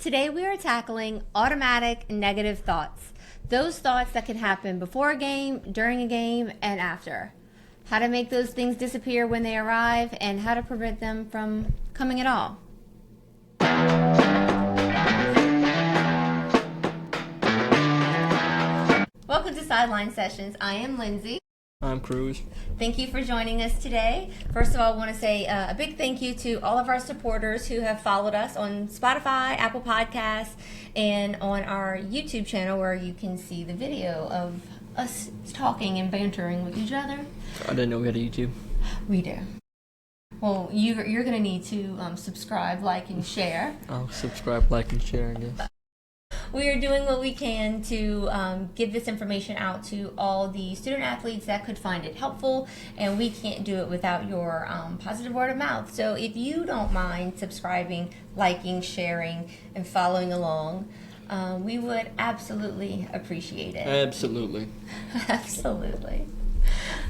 Today we are tackling automatic negative thoughts. Those thoughts that can happen before a game, during a game, and after. How to make those things disappear when they arrive, and how to prevent them from coming at all. Welcome to Sideline Sessions. I am Lindsay. I'm Cruz. Thank you for joining us today. First of all, I want to say a big thank you to all of our supporters who have followed us on Spotify, Apple Podcasts, and on our YouTube channel where you can see the video of us talking and bantering with each other. I didn't know we had a YouTube. We do. Well, you're going to need to subscribe, like, and share. I'll subscribe, like, and share, I guess. We are doing what we can to give this information out to all the student athletes that could find it helpful, and we can't do it without your positive word of mouth. So if you don't mind subscribing, liking, sharing, and following along, we would absolutely appreciate it. Absolutely. Absolutely.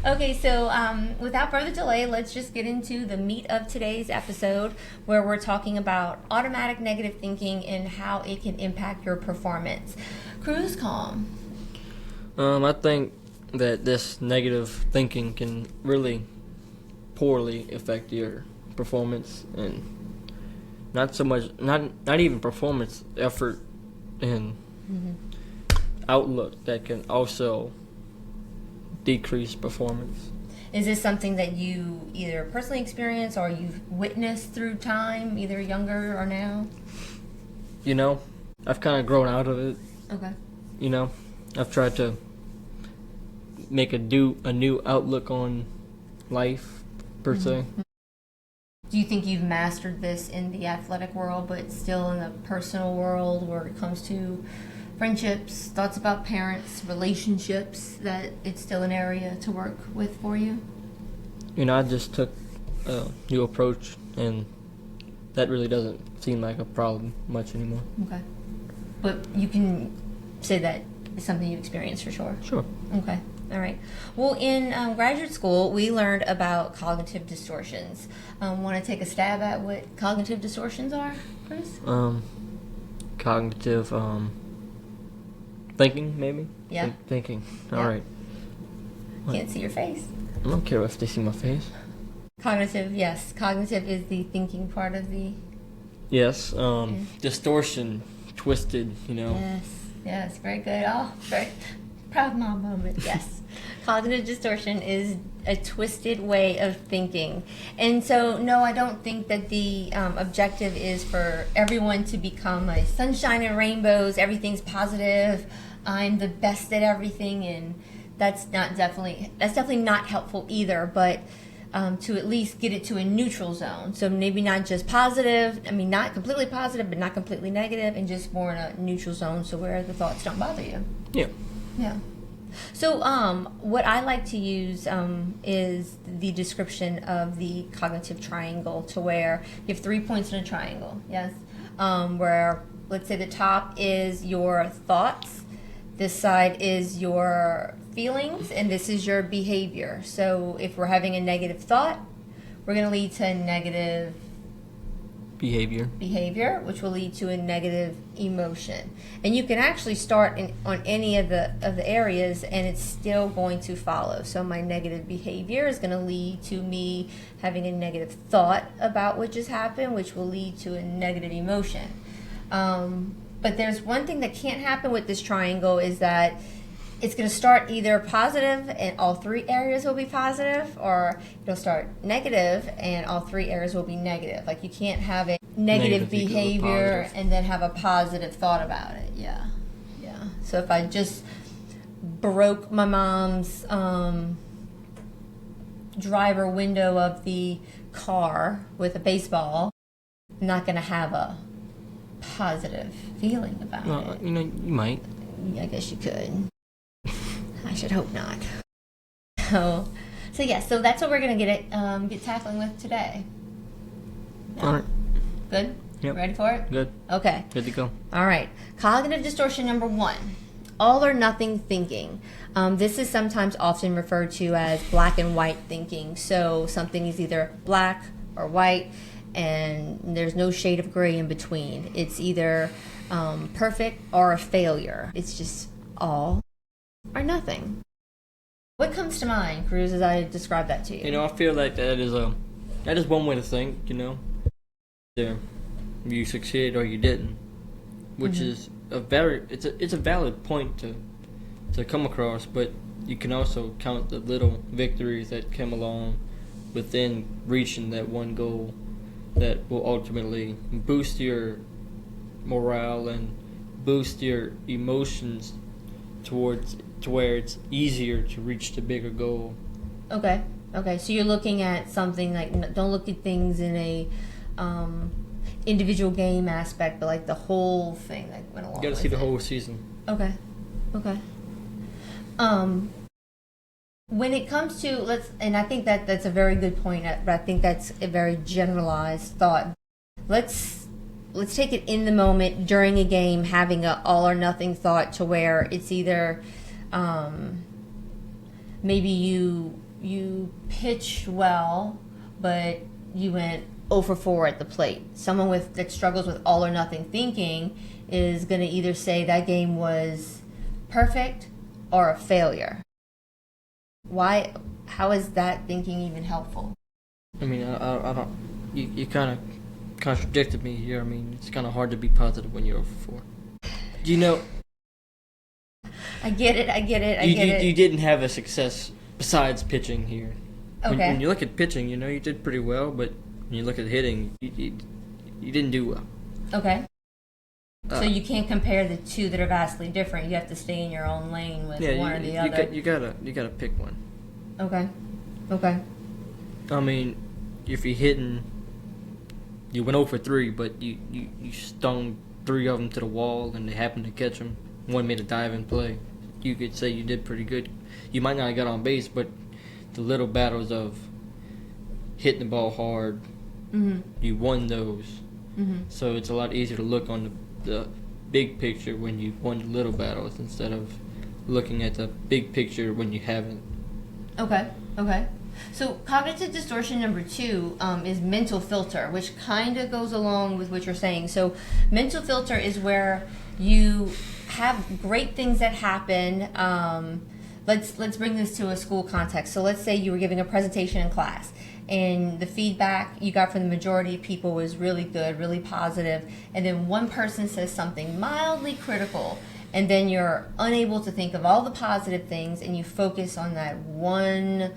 Okay, so without further delay, let's just get into the meat of today's episode, where we're talking about automatic negative thinking and how it can impact your performance. Cruz, calm. I think that this negative thinking can really poorly affect your performance, and not so much, not even performance, effort and outlook that can also decrease performance. Is this something that you either personally experience or you've witnessed through time, either younger or now? You know, I've kind of grown out of it. Okay. You know, I've tried to make a new outlook on life, per se. Do you think you've mastered this in the athletic world, but still in the personal world where it comes to friendships, thoughts about parents, relationships, that it's still an area to work with for you? You know, I just took a new approach, and that really doesn't seem like a problem much anymore. Okay. But you can say that it's something you experienced for sure? Sure. Okay. All right. Well, in graduate school, we learned about cognitive distortions. Want to take a stab at what cognitive distortions are, Chris? Cognitive, thinking, maybe? Yeah. Thinking. Yeah. All right. Can't see your face. I don't care if they see my face. Cognitive, yes. Cognitive is the thinking part of the... Yes. Distortion, twisted, you know. Yes. Very good. Oh, very proud mom moment. Yes. Cognitive distortion is a twisted way of thinking. And so, no, I don't think that the objective is for everyone to become a sunshine and rainbows, everything's positive, I'm the best at everything, and that's definitely not helpful either, but to at least get it to a neutral zone. So maybe not just positive, not completely positive, but not completely negative, and just more in a neutral zone, so where the thoughts don't bother you. Yeah. Yeah. So what I like to use is the description of the cognitive triangle, to where you have 3 points in a triangle, yes? Where, let's say the top is your thoughts, this side is your feelings, and this is your behavior. So if we're having a negative thought, we're going to lead to a negative behavior, which will lead to a negative emotion. And you can actually start on any of the areas, and it's still going to follow. So my negative behavior is going to lead to me having a negative thought about what just happened, which will lead to a negative emotion. But there's one thing that can't happen with this triangle, is that it's going to start either positive and all 3 areas will be positive, or it'll start negative and all 3 areas will be negative. Like, you can't have a negative behavior and then have a positive thought about it. Yeah. So if I just broke my mom's driver window of the car with a baseball, I'm not going to have a positive feeling about it. You know, you might. I guess you could. I should hope not. So that's what we're gonna get tackling with today. Yeah. All right. Good. Yep. Ready for it? Good. Okay. Good to go. All right. Cognitive distortion number 1: all or nothing thinking. This is sometimes often referred to as black and white thinking. So something is either black or white, and there's no shade of gray in between. It's either perfect or a failure. It's just all or nothing. What comes to mind, Cruz, as I describe that to you? You know, I feel like that is one way to think. You know, either you succeeded or you didn't, which is it's a valid point to come across. But you can also count the little victories that come along within reaching that one goal that will ultimately boost your morale and boost your emotions to where it's easier to reach the bigger goal. Okay. So you're looking at something like, don't look at things in a individual game aspect, but like the whole thing that went along. You got to see the whole season. Okay. When it comes to and I think that's a very good point, but I think that's a very generalized thought. Let's take it in the moment during a game, having a all or nothing thought to where it's either maybe you pitched well, but you went 0 for 4 at the plate. Someone that struggles with all or nothing thinking is going to either say that game was perfect or a failure. Why? How is that thinking even helpful? I mean, I don't. You kind of contradicted me here. I mean, it's kind of hard to be positive when you're 0 for 4. Do you know? I get it. You didn't have a success besides pitching here. Okay. When you look at pitching, you know, you did pretty well, but when you look at hitting, you didn't do well. Okay. So you can't compare the two that are vastly different. You have to stay in your own lane with one or the other. You gotta pick one. Okay. I mean, if you're hitting, you went 0 for 3, but you stung 3 of them to the wall, and they happened to catch them. One made a diving play. You could say you did pretty good. You might not have got on base, but the little battles of hitting the ball hard, you won those. So it's a lot easier to look on the big picture when you won the little battles instead of looking at the big picture when you haven't. Okay. So cognitive distortion number 2 is mental filter, which kind of goes along with what you're saying. So mental filter is where you have great things that happen. Let's bring this to a school context. So let's say you were giving a presentation in class, and the feedback you got from the majority of people was really good, really positive, and then one person says something mildly critical, and then you're unable to think of all the positive things, and you focus on that one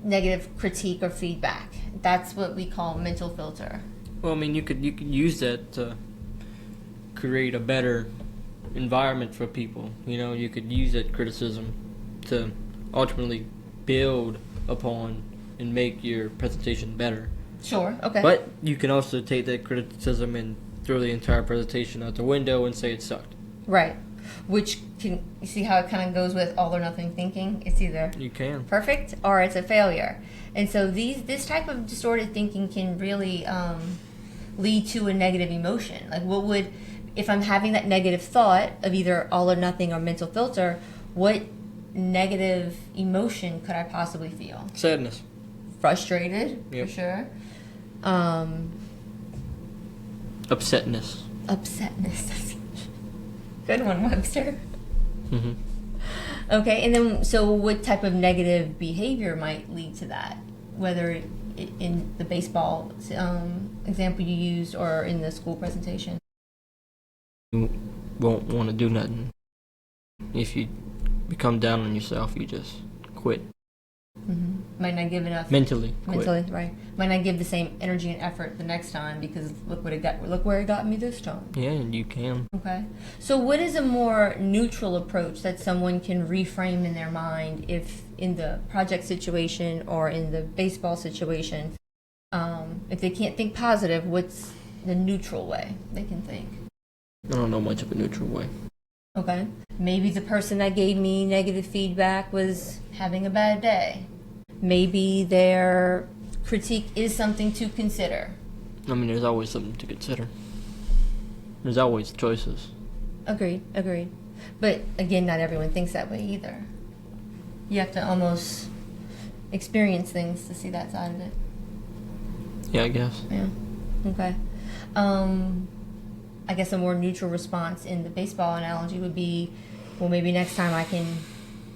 negative critique or feedback. That's what we call mental filter. Well, I mean, you could use that to create a better environment for people. You know, you could use that criticism to ultimately build upon and make your presentation better. Sure, okay. But you can also take that criticism and throw the entire presentation out the window and say it sucked. Right. Which you see how it kind of goes with all or nothing thinking? It's either perfect or it's a failure. And so this type of distorted thinking can really lead to a negative emotion. Like, what would, if I'm having that negative thought of either all or nothing or mental filter, what negative emotion could I possibly feel? Sadness. Frustrated, for sure. Upsetness. Good one, Webster. Okay, and then so what type of negative behavior might lead to that? Whether in the baseball example you used or in the school presentation? You won't want to do nothing. If you become down on yourself, you just quit. Might not give enough mentally, right? Might not give the same energy and effort the next time because look where it got me this time. Yeah, and you can. Okay, so what is a more neutral approach that someone can reframe in their mind if in the project situation or in the baseball situation, if they can't think positive, what's the neutral way they can think? I don't know much of a neutral way. Okay, maybe the person that gave me negative feedback was having a bad day. Maybe their critique is something to consider. I mean, there's always something to consider. There's always choices. Agreed. But again, not everyone thinks that way either. You have to almost experience things to see that side of it. Yeah, I guess. Yeah. Okay. I guess a more neutral response in the baseball analogy would be, well, maybe next time I can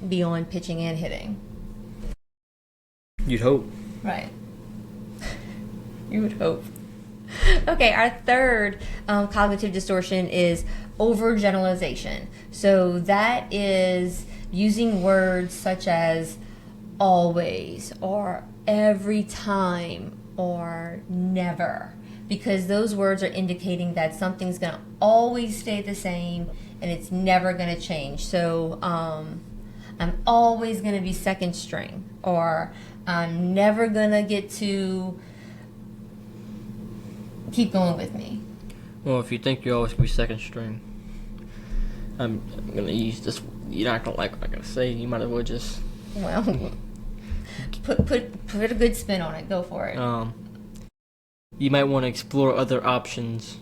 be on pitching and hitting. You'd hope. Right. You would hope. Okay, our third cognitive distortion is overgeneralization. So that is using words such as always or every time or never, because those words are indicating that something's going to always stay the same and it's never going to change. So I'm always going to be second string, or I'm never going to get to keep going with me. Well, if you think you're always going to be second string, I'm going to use this. You're not going to like what I'm going to say. You might as well just... Well, put a good spin on it. Go for it. You might want to explore other options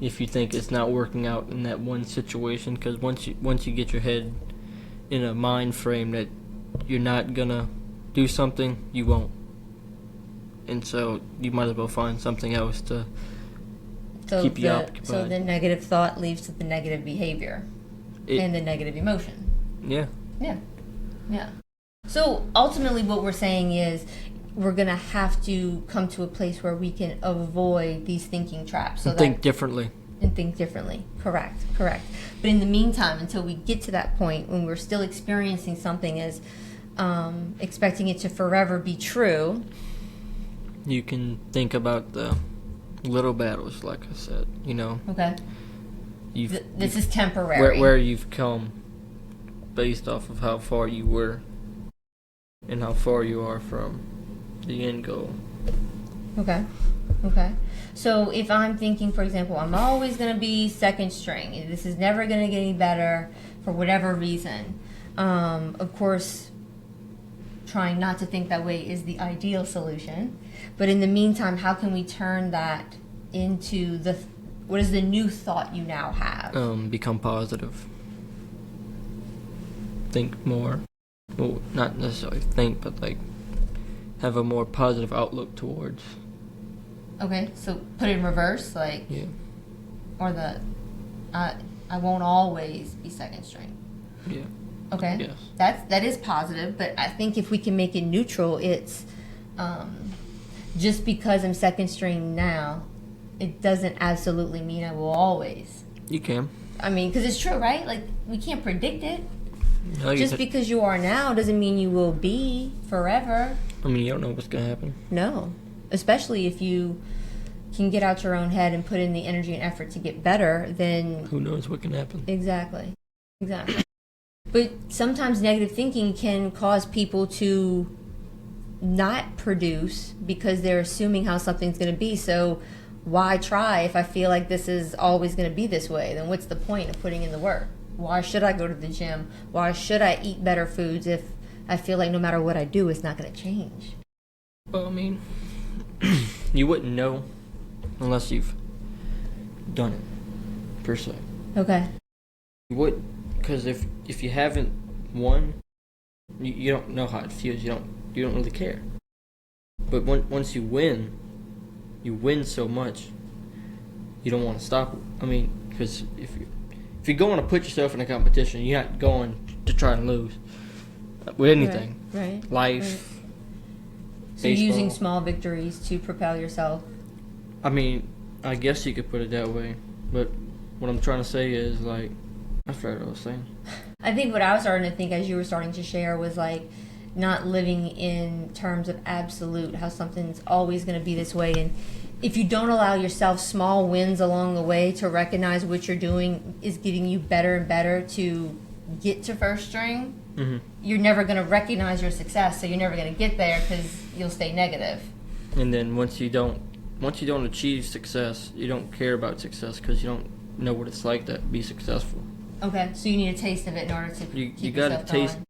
if you think it's not working out in that one situation, because once you get your head in a mind frame that you're not gonna do something, you won't, and so you might as well find something else to keep you occupied. So the negative thought leads to the negative behavior and the negative emotion. Yeah. So ultimately what we're saying is we're going to have to come to a place where we can avoid these thinking traps. So think differently. And think differently. Correct. But in the meantime, until we get to that point when we're still experiencing something as expecting it to forever be true, you can think about the little battles, like I said, Okay. This is temporary. Where you've come based off of how far you were and how far you are from the end goal. Okay. So if I'm thinking, for example, I'm always going to be second string, this is never going to get any better for whatever reason. Of course, trying not to think that way is the ideal solution. But in the meantime, how can we turn that into what is the new thought you now have? Become positive. Think more. Well, not necessarily think, but have a more positive outlook towards. Okay, so put it in reverse, yeah. Or I won't always be second string. Yeah. Okay. Yes. That is positive, but I think if we can make it neutral, it's just because I'm second string now, it doesn't absolutely mean I will always. You can. I mean, because it's true, right? We can't predict it. No, just because you are now doesn't mean you will be forever. I mean, you don't know what's going to happen. No. Especially if you can get out your own head and put in the energy and effort to get better, then... Who knows what can happen. Exactly. But sometimes negative thinking can cause people to not produce because they're assuming how something's going to be. So why try if I feel like this is always going to be this way? Then what's the point of putting in the work? Why should I go to the gym? Why should I eat better foods if I feel like no matter what I do, it's not going to change? Well, I mean, you wouldn't know unless you've done it, per se. Okay. You would, because if you haven't won, you don't know how it feels. You don't really care. But once you win so much, you don't want to stop. I mean, because if you're going to put yourself in a competition, you're not going to try and lose with anything. Right. Life. Right. So baseball. Using small victories to propel yourself. I mean, I guess you could put it that way, but what I'm trying to say is I forgot what I was saying. I think what I was starting to think as you were starting to share was not living in terms of absolute, how something's always going to be this way. And if you don't allow yourself small wins along the way to recognize what you're doing is getting you better and better to get to first string, mm-hmm. You're never going to recognize your success, so you're never going to get there because you'll stay negative. And then once you don't achieve success, you don't care about success because you don't know what it's like to be successful. Okay, so you need a taste of it in order to keep you gotta yourself taste. going.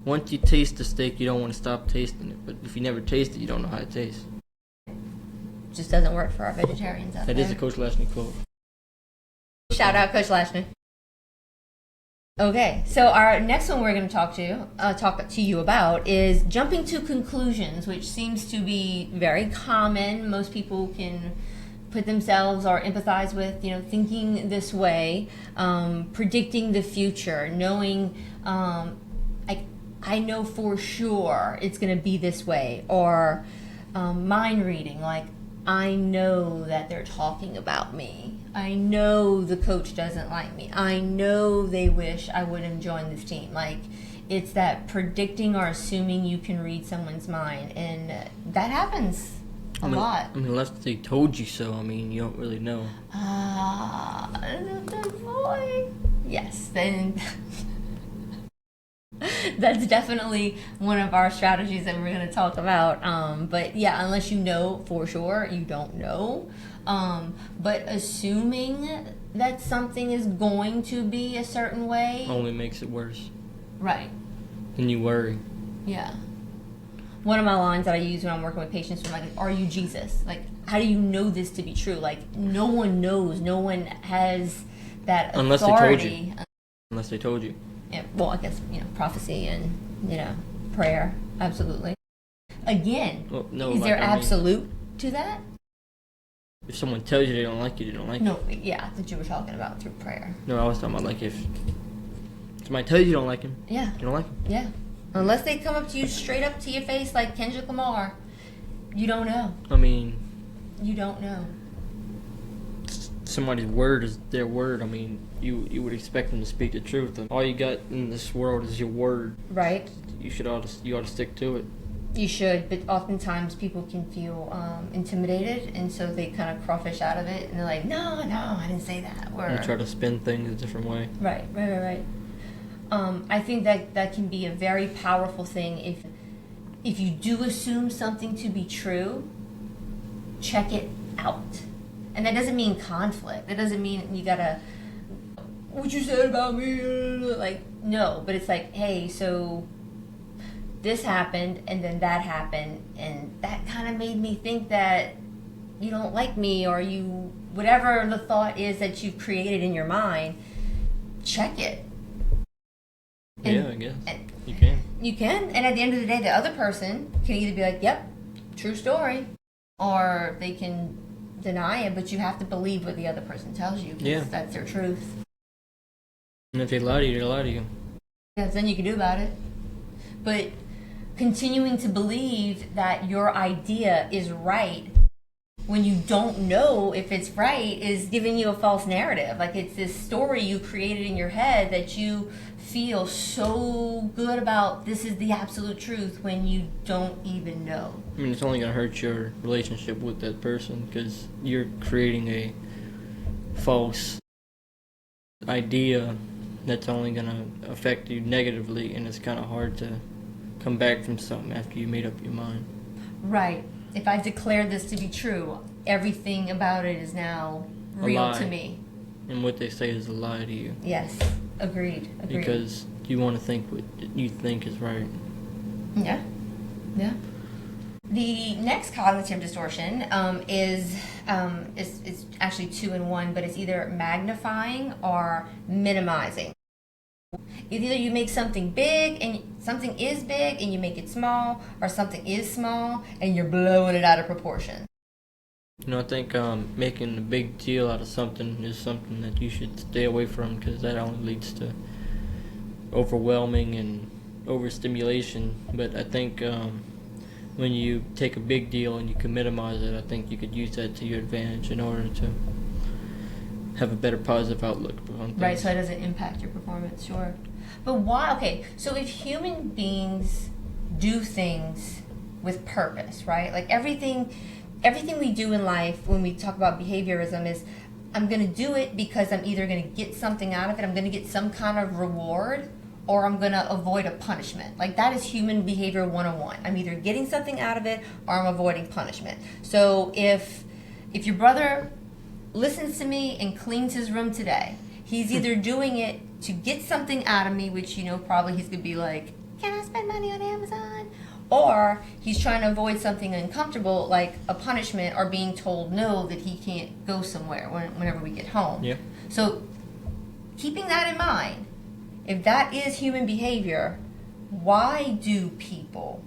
Once you taste the steak, you don't want to stop tasting it. But if you never taste it, you don't know how it tastes. Just doesn't work for our vegetarians out there. That is a Coach Lashney quote. Shout out Coach Lashney. Okay, so our next one we're going to talk to you about is jumping to conclusions, which seems to be very common. Most people can put themselves or empathize with, thinking this way, predicting the future, knowing, I know for sure it's going to be this way, or mind reading, like I know that they're talking about me. I know the coach doesn't like me. I know they wish I would have joined this team. Like, it's that predicting or assuming you can read someone's mind, and that happens a lot. I mean, unless they told you so, you don't really know. Boy. Yes, then that's definitely one of our strategies that we're going to talk about. But yeah, unless you know for sure, you don't know. But assuming that something is going to be a certain way only makes it worse. Right. And you worry. Yeah. One of my lines that I use when I'm working with patients is like, are you Jesus? Like, how do you know this to be true? Like, no one knows. No one has that authority. Unless they told you. Yeah, well, I guess, prophecy and, prayer. Absolutely. Again, is there absolute to that? If someone tells you they don't like you, they don't like you. No, yeah, that you were talking about through prayer. No, I was talking about like if somebody tells you don't like him. Yeah. You don't like him. Yeah. Unless they come up to you straight up to your face like Kendrick Lamar, you don't know. You don't know. Somebody's word is their word. You would expect them to speak the truth. And all you got in this world is your word. Right. You ought to stick to it. You should, but oftentimes people can feel intimidated, and so they kind of crawfish out of it, and they're like, no, I didn't say that. Or you try to spin things a different way. Right. I think that can be a very powerful thing. If you do assume something to be true, check it out. And that doesn't mean conflict. That doesn't mean you gotta, what you said about me, like, no. But it's like, hey, so this happened, and then that happened, and that kind of made me think that you don't like me, or you, whatever the thought is that you've created in your mind, check it. Yeah, I guess. You can. You can, and at the end of the day, the other person can either be like, yep, true story, or they can deny it, but you have to believe what the other person tells you, because that's their truth. And if they lie to you, they lie to you. Yeah, there's nothing you can do about it. But continuing to believe that your idea is right when you don't know if it's right is giving you a false narrative. Like, it's this story you created in your head that you feel so good about, this is the absolute truth, when you don't even know. It's only going to hurt your relationship with that person, because you're creating a false idea that's only going to affect you negatively, and it's kind of hard to come back from something after you made up your mind. Right. If I've declared this to be true, everything about it is now real to me. And what they say is a lie to you. Yes. Agreed. Because you want to think what you think is right. Yeah. The next cognitive distortion is actually two in one, but it's either magnifying or minimizing. Either you make something big and something is big and you make it small, or something is small and you're blowing it out of proportion. I think making a big deal out of something is something that you should stay away from, because that only leads to overwhelming and overstimulation. But I think when you take a big deal and you can minimize it, I think you could use that to your advantage in order to have a better positive outlook on things. Right, so it doesn't impact your performance, sure. But why? Okay, so if human beings do things with purpose, right? Like everything we do in life, when we talk about behaviorism, is I'm going to do it because I'm either going to get something out of it, I'm going to get some kind of reward, or I'm going to avoid a punishment. Like, that is human behavior 101. I'm either getting something out of it or I'm avoiding punishment. So if your brother listens to me and cleans his room today, he's either doing it to get something out of me, which, probably he's going to be like, can I spend money on Amazon? Or he's trying to avoid something uncomfortable, like a punishment or being told no, that he can't go somewhere whenever we get home. Yeah. So keeping that in mind, if that is human behavior, why do people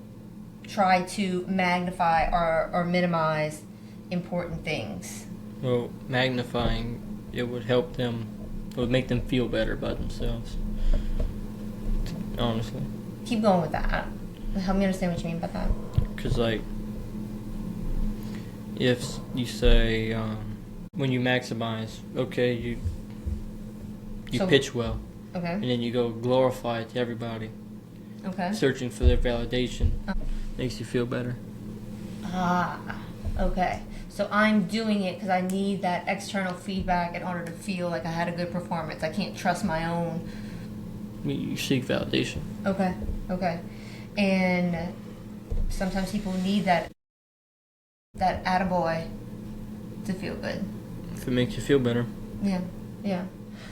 try to magnify or minimize important things? Well, magnifying, it would help them, it would make them feel better about themselves. Honestly. Keep going with that. Help me understand what you mean by that. Because, like, if you say, when you maximize, okay, you pitch well. Okay. And then you go glorify it to everybody. Okay. Searching for their validation makes you feel better. Okay. So I'm doing it because I need that external feedback in order to feel like I had a good performance. I can't trust my own. You seek validation. Okay. And sometimes people need that attaboy to feel good. If it makes you feel better. Yeah.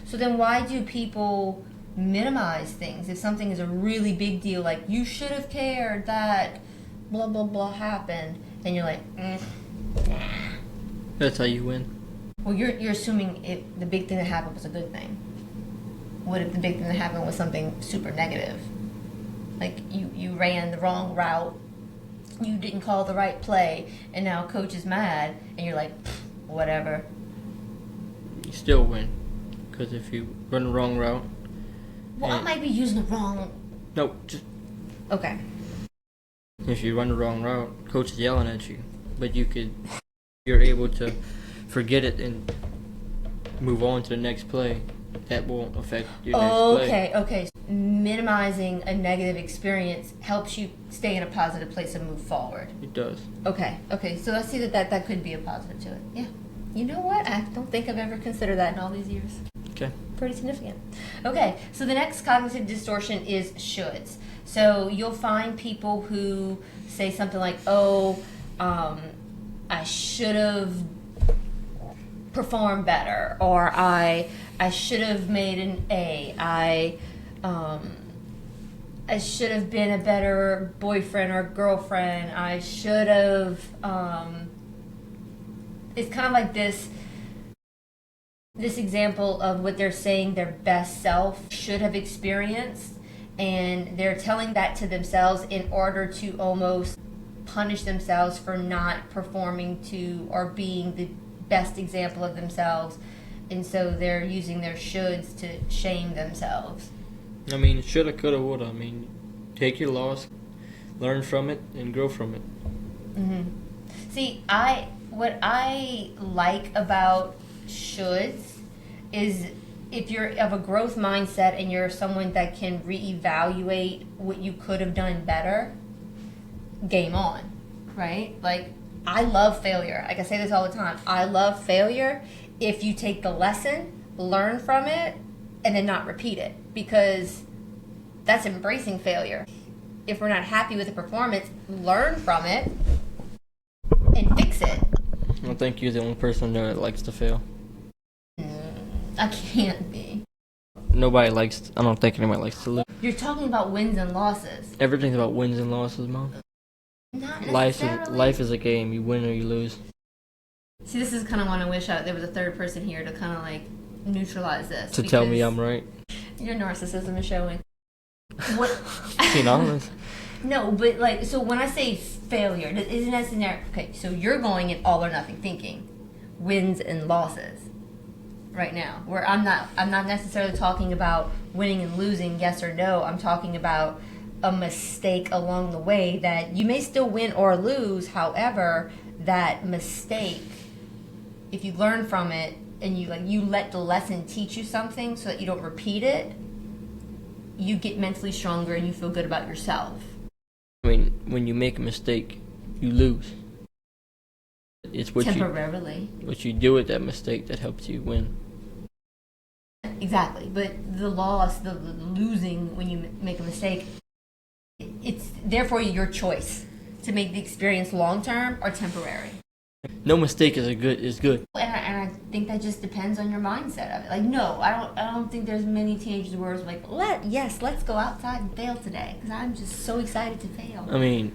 So then why do people minimize things? If something is a really big deal, like you should have cared that blah, blah, blah happened, and you're like, That's how you win. Well, you're assuming the big thing that happened was a good thing. What if the big thing that happened was something super negative? Like you ran the wrong route, you didn't call the right play, and now coach is mad, and you're like, whatever. You still win. Because if you run the wrong route... Well, I might be using the wrong... No, just... Okay. If you run the wrong route, coach is yelling at you. But you're able to forget it and move on to the next play. That won't affect your next play. Okay. Minimizing a negative experience helps you stay in a positive place and move forward. It does. Okay. So I see that could be a positive to it. Yeah. You know what? I don't think I've ever considered that in all these years. Okay. Pretty significant. Okay, so the next cognitive distortion is shoulds. So you'll find people who say something like, I should have performed better, or I should have made an A. I should have been a better boyfriend or girlfriend. I should have, it's kind of like this example of what they're saying their best self should have experienced, and they're telling that to themselves in order to almost punish themselves for not performing to or being the best example of themselves, and so they're using their shoulds to shame themselves. I mean, shoulda, coulda, woulda. I mean, take your loss, learn from it, and grow from it. See, what I like about shoulds is if you're of a growth mindset and you're someone that can reevaluate what you could have done better, game on, right? Like, I love failure. Like I say this all the time. I love failure if you take the lesson, learn from it, and then not repeat it, because that's embracing failure. If we're not happy with the performance, learn from it and fix it. I think you're the only person there that likes to fail. I can't be. I don't think anybody likes to lose. You're talking about wins and losses. Everything's about wins and losses, Mom. Not Life necessarily. is a game. You win or you lose. See, this is kind of when I wish there was a third person here to kind of like neutralize this. To tell me I'm right. Your narcissism is showing. What? Being honest. No, but like, so when I say failure, isn't that scenario? Okay, so you're going in all or nothing thinking, wins and losses, right now. Where I'm not necessarily talking about winning and losing, yes or no. I'm talking about a mistake along the way that you may still win or lose. However, that mistake, if you learn from it and you let the lesson teach you something so that you don't repeat it, you get mentally stronger and you feel good about yourself. I mean, when you make a mistake, you lose. It's what temporarily. What you do with that mistake that helps you win. Exactly, but the loss, the losing when you make a mistake, it's therefore your choice to make the experience long term or temporary. No mistake is good. And I think that just depends on your mindset of it. Like, no, I don't think there's many teenagers where it's like, let's go outside and fail today because I'm just so excited to fail. I mean,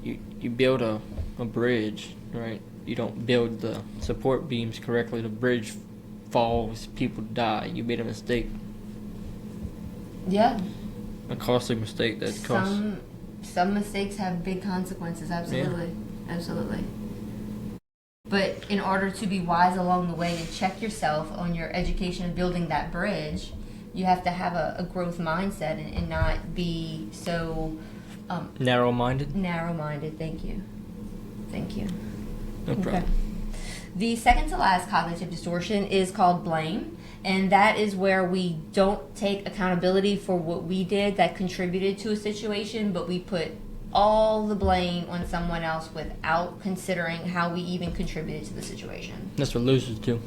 you build a bridge, right? You don't build the support beams correctly. The bridge falls, people die. You made a mistake. Yeah. A costly mistake that costs. Some mistakes have big consequences. Absolutely. Absolutely. But in order to be wise along the way and check yourself on your education and building that bridge, you have to have a growth mindset and not be so Narrow-minded. Narrow-minded. Thank you. No problem. The second to last cognitive distortion is called blame, and that is where we don't take accountability for what we did that contributed to a situation, but we put all the blame on someone else without considering how we even contributed to the situation. That's what losers do.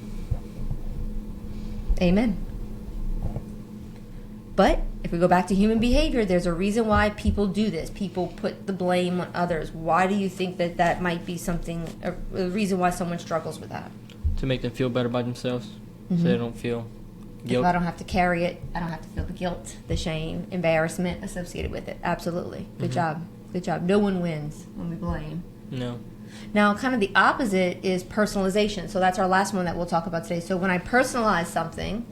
Amen. But if we go back to human behavior, there's a reason why people do this. People put the blame on others. Why do you think that might be a reason why someone struggles with that? To make them feel better about themselves, so they don't feel guilt. If I don't have to carry it, I don't have to feel the guilt, the shame, embarrassment associated with it. Absolutely. Good job. No one wins when we blame. No. Now, kind of the opposite is personalization. So that's our last one that we'll talk about today. So when I personalize something,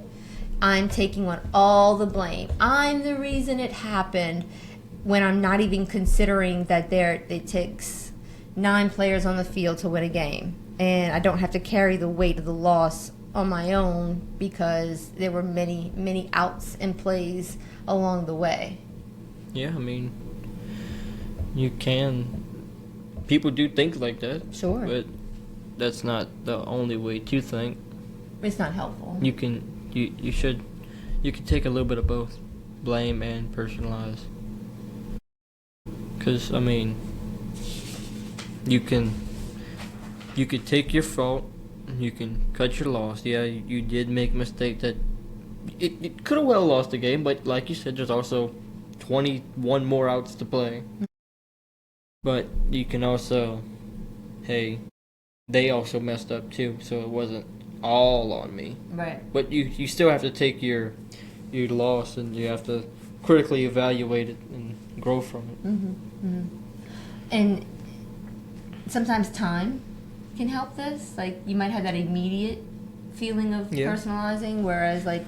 I'm taking on all the blame. I'm the reason it happened, when I'm not even considering that it takes 9 players on the field to win a game. And I don't have to carry the weight of the loss on my own because there were many, many outs and plays along the way. Yeah, I mean, you can. People do think like that. Sure. But that's not the only way to think. It's not helpful. You can take a little bit of both, blame and personalize. Because I mean, you could take your fault, you can cut your loss. Yeah, you did make a mistake that it could have well lost the game, but like you said, there's also 21 more outs to play. But you can also, hey, they also messed up too, so it wasn't all on me. Right. But you still have to take your loss, and you have to critically evaluate it and grow from it. And sometimes time can help this. Like, you might have that immediate feeling of personalizing, whereas like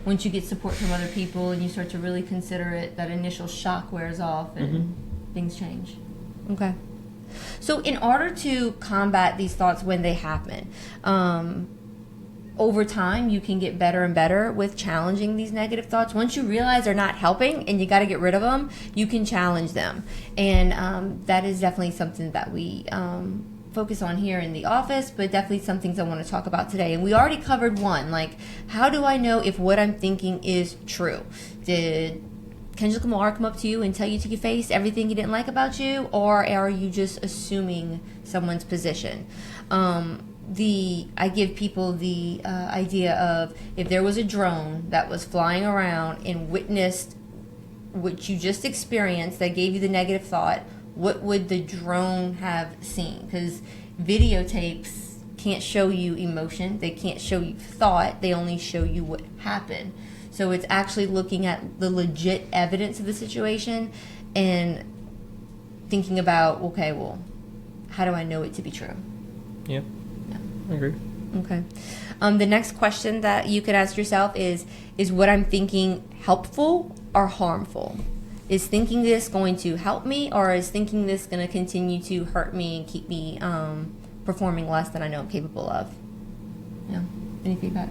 once you get support from other people and you start to really consider it, that initial shock wears off and things change. Okay. So in order to combat these thoughts when they happen, over time you can get better and better with challenging these negative thoughts. Once you realize they're not helping and you got to get rid of them, you can challenge them. And that is definitely something that we focus on here in the office, but definitely some things I want to talk about today. And we already covered one, like, how do I know if what I'm thinking is true? Did Kendrick Lamar come up to you and tell you to your face everything he didn't like about you, or are you just assuming someone's position? I give people the idea of, if there was a drone that was flying around and witnessed what you just experienced that gave you the negative thought, what would the drone have seen? Because videotapes can't show you emotion, they can't show you thought, they only show you what happened. So it's actually looking at the legit evidence of the situation and thinking about, okay, well, how do I know it to be true? Yeah. I agree. Okay. The next question that you could ask yourself is what I'm thinking helpful or harmful? Is thinking this going to help me, or is thinking this going to continue to hurt me and keep me performing less than I know I'm capable of? Yeah. Any feedback?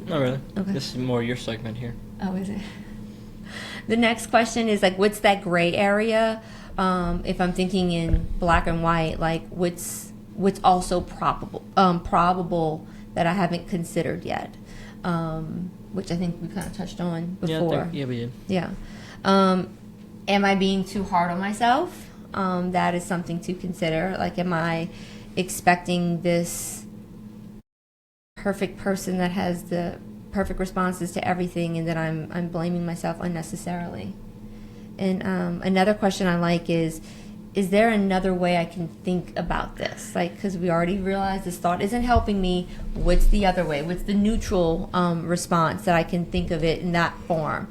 Not really. Okay. This is more your segment here. Oh, is it? The next question is like, what's that gray area? If I'm thinking in black and white, like what's also probable that I haven't considered yet, which I think we kind of touched on before. Yeah, we did. Yeah. Am I being too hard on myself? That is something to consider. Like, am I expecting this perfect person that has the perfect responses to everything, and that I'm blaming myself unnecessarily? And another question I like is there another way I can think about this? Like, because we already realized this thought isn't helping me. What's the other way? What's the neutral response that I can think of it in that form?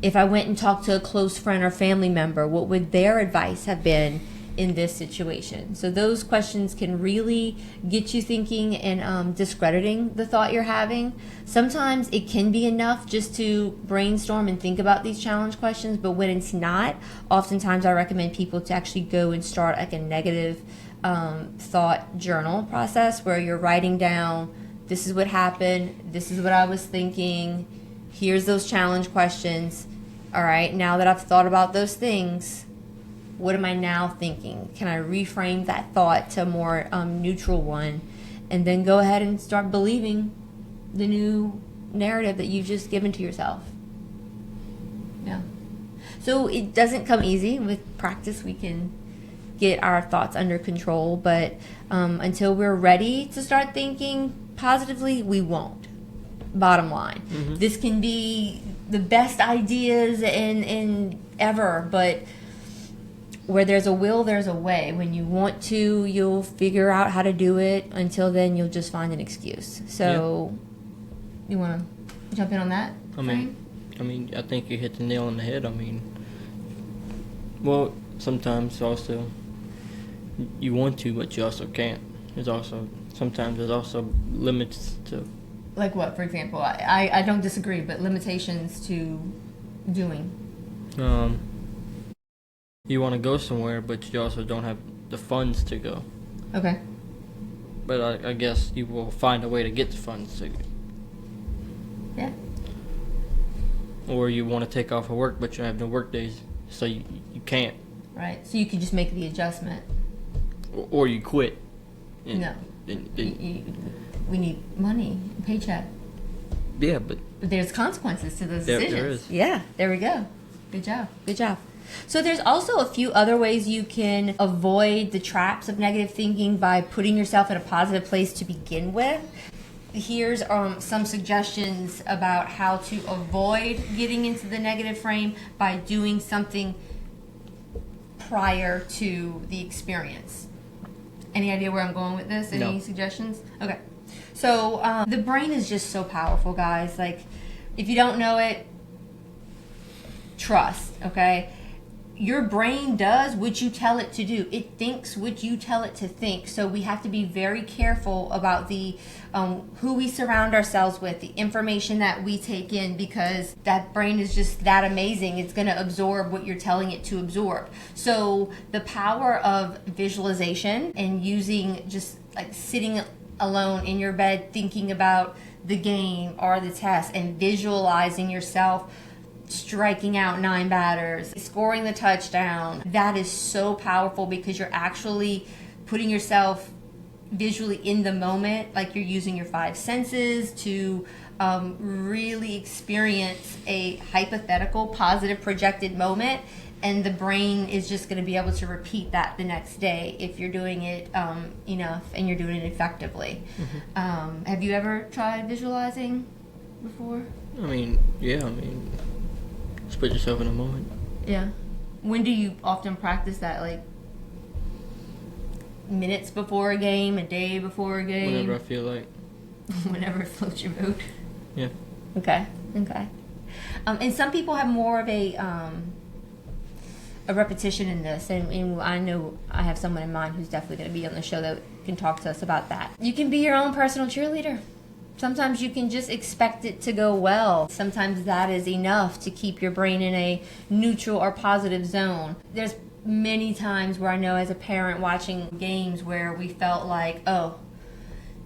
If I went and talked to a close friend or family member, what would their advice have been in this situation? So those questions can really get you thinking and discrediting the thought you're having. Sometimes it can be enough just to brainstorm and think about these challenge questions, but when it's not, oftentimes I recommend people to actually go and start like a negative thought journal process where you're writing down, this is what happened, this is what I was thinking, here's those challenge questions. All right, now that I've thought about those things, what am I now thinking? Can I reframe that thought to a more neutral one? And then go ahead and start believing the new narrative that you've just given to yourself. Yeah. So it doesn't come easy. With practice, we can get our thoughts under control. But until we're ready to start thinking positively, we won't. Bottom line. Mm-hmm. This can be the best ideas in ever, but where there's a will, there's a way. When you want to, you'll figure out how to do it. Until then, you'll just find an excuse. So, You want to jump in on that? I mean, I think you hit the nail on the head. Well, sometimes also you want to, but you also can't. Sometimes there's also limits to. Like what, for example? I don't disagree, but limitations to doing. You want to go somewhere, but you also don't have the funds to go. Okay. But I guess you will find a way to get the funds to. Yeah. Or you want to take off of work, but you have no work days, so you can't. Right. So you can just make the adjustment. Or you quit. No. We need money, paycheck. Yeah, but there's consequences to those decisions. There is. Yeah, there we go. Good job. So there's also a few other ways you can avoid the traps of negative thinking by putting yourself in a positive place to begin with. Here's some suggestions about how to avoid getting into the negative frame by doing something prior to the experience. Any idea where I'm going with this? Any suggestions? Okay. So the brain is just so powerful, guys. Like, if you don't know it, trust, okay? Your brain does what you tell it to do. It thinks what you tell it to think. So we have to be very careful about the who we surround ourselves with, the information that we take in, because that brain is just that amazing. It's going to absorb what you're telling it to absorb. So the power of visualization and using just like sitting alone in your bed thinking about the game or the test and visualizing yourself striking out 9 batters, scoring the touchdown, that is so powerful because you're actually putting yourself visually in the moment, like you're using your 5 senses to really experience a hypothetical positive projected moment, and the brain is just going to be able to repeat that the next day if you're doing it enough and you're doing it effectively. Mm-hmm. Have you ever tried visualizing before? Just put yourself in a moment. Yeah. When do you often practice that? Like minutes before a game, a day before a game? Whenever I feel like. Whenever it floats your boat. Yeah. Okay. And some people have more of a repetition in this, and I know I have someone in mind who's definitely going to be on the show that can talk to us about that. You can be your own personal cheerleader. Sometimes you can just expect it to go well. Sometimes that is enough to keep your brain in a neutral or positive zone. There's many times where I know as a parent watching games where we felt like, oh,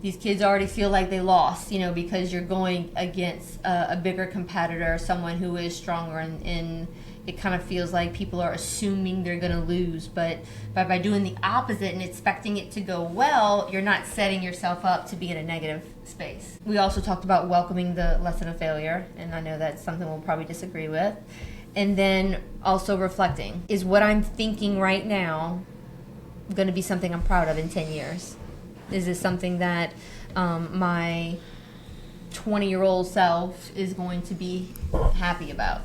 these kids already feel like they lost, because you're going against a bigger competitor, someone who is stronger, and it kind of feels like people are assuming they're going to lose. But by doing the opposite and expecting it to go well, you're not setting yourself up to be in a negative space. We also talked about welcoming the lesson of failure, and I know that's something we'll probably disagree with. And then also reflecting. Is what I'm thinking right now going to be something I'm proud of in 10 years? Is this something that my 20-year-old self is going to be happy about?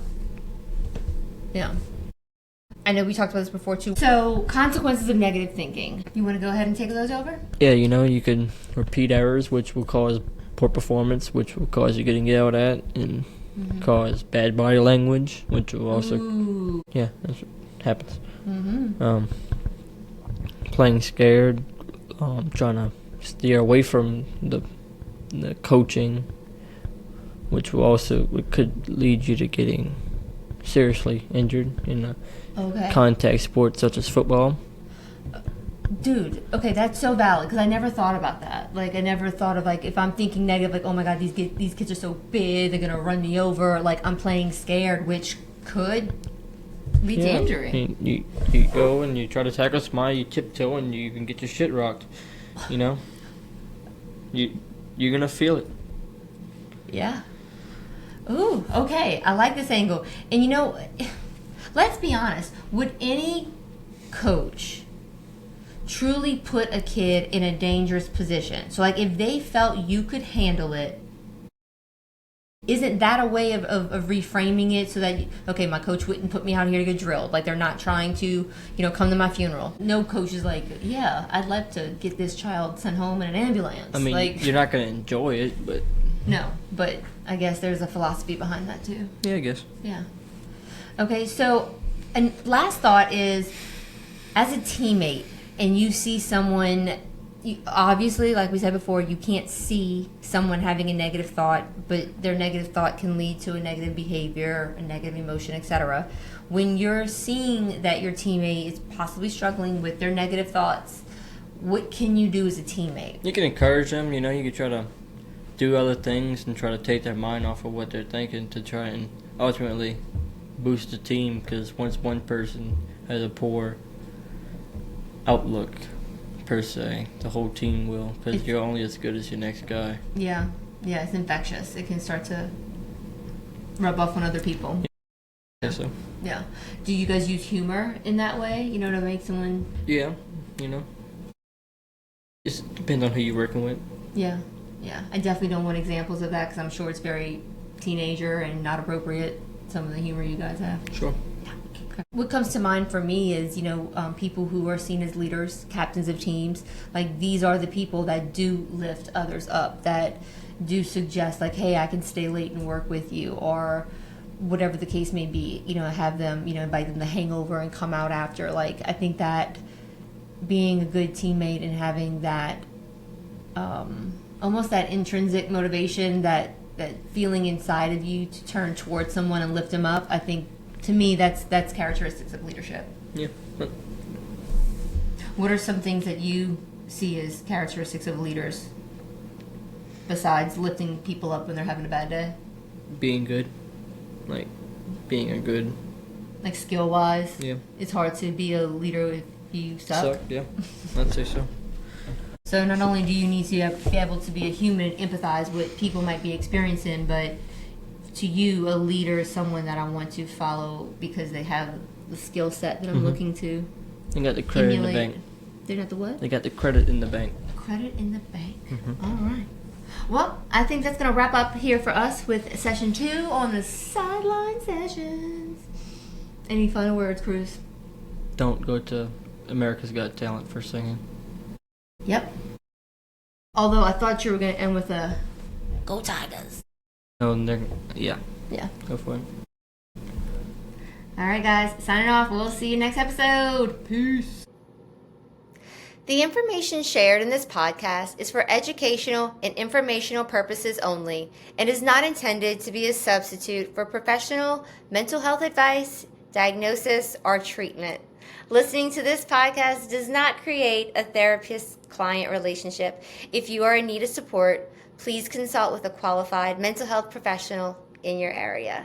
Yeah. I know we talked about this before too. So, consequences of negative thinking. You want to go ahead and take those over? Yeah, you can repeat errors, which will cause poor performance, which will cause you getting yelled at, and cause bad body language, which will also... Ooh. Yeah, that's what happens. playing scared, trying to steer away from the coaching, which could lead you to getting seriously injured in a contact sport such as football. Dude, okay, that's so valid because I never thought about that. Like, I never thought of, like, if I'm thinking negative, like, oh my God, these kids are so big, they're gonna run me over. Like, I'm playing scared, which could lead to injury. You go and you try to tackle somebody, you tiptoe, and you can get your shit rocked. You know, you're gonna feel it. Yeah. Ooh, okay, I like this angle. And let's be honest. Would any coach truly put a kid in a dangerous position? So, like, if they felt you could handle it, isn't that a way of reframing it so that, okay, my coach wouldn't put me out here to get drilled? Like, they're not trying to, come to my funeral. No coach is like, yeah, I'd like to get this child sent home in an ambulance. I mean, like, you're not going to enjoy it, but... No, but I guess there's a philosophy behind that, too. Yeah, I guess. Yeah. Okay, so, and last thought is, as a teammate, and you see someone, obviously, like we said before, you can't see someone having a negative thought, but their negative thought can lead to a negative behavior, a negative emotion, etc. When you're seeing that your teammate is possibly struggling with their negative thoughts, what can you do as a teammate? You can encourage them, you can try to do other things and try to take their mind off of what they're thinking to try and ultimately boost the team, because once one person has a poor outlook per se, the whole team will, because you're only as good as your next guy. Yeah, it's infectious. It can start to rub off on other people. Yeah, so. Yeah. Do you guys use humor in that way, to make someone... Yeah, Just depends on who you're working with. Yeah. I definitely don't want examples of that because I'm sure it's very teenager and not appropriate, some of the humor you guys have. Sure. What comes to mind for me is, people who are seen as leaders, captains of teams. Like, these are the people that do lift others up, that do suggest, like, hey, I can stay late and work with you, or whatever the case may be. Have them, invite them to hang over and come out after. Like, I think that being a good teammate and having that, almost that intrinsic motivation, that feeling inside of you to turn towards someone and lift them up, I think, to me, that's characteristics of leadership. Yeah. What are some things that you see as characteristics of leaders besides lifting people up when they're having a bad day? Being good. Like, being a good... Like, skill-wise? Yeah. It's hard to be a leader if you suck? Yeah. I'd say so. So not only do you need to be able to be a human and empathize with what people might be experiencing, but to you, a leader is someone that I want to follow because they have the skill set that I'm looking to They got the credit emulate. in the bank. They got the what? They got the credit in the bank. Credit in the bank. All right. Well, I think that's going to wrap up here for us with session 2 on the Sideline Sessions. Any final words, Cruz? Don't go to America's Got Talent for singing. Yep. Although I thought you were going to end with a Go Tigers. No, yeah. Yeah. Go for it. All right, guys. Signing off. We'll see you next episode. Peace. The information shared in this podcast is for educational and informational purposes only and is not intended to be a substitute for professional mental health advice, diagnosis, or treatment. Listening to this podcast does not create a therapist-client relationship. If you are in need of support, please consult with a qualified mental health professional in your area.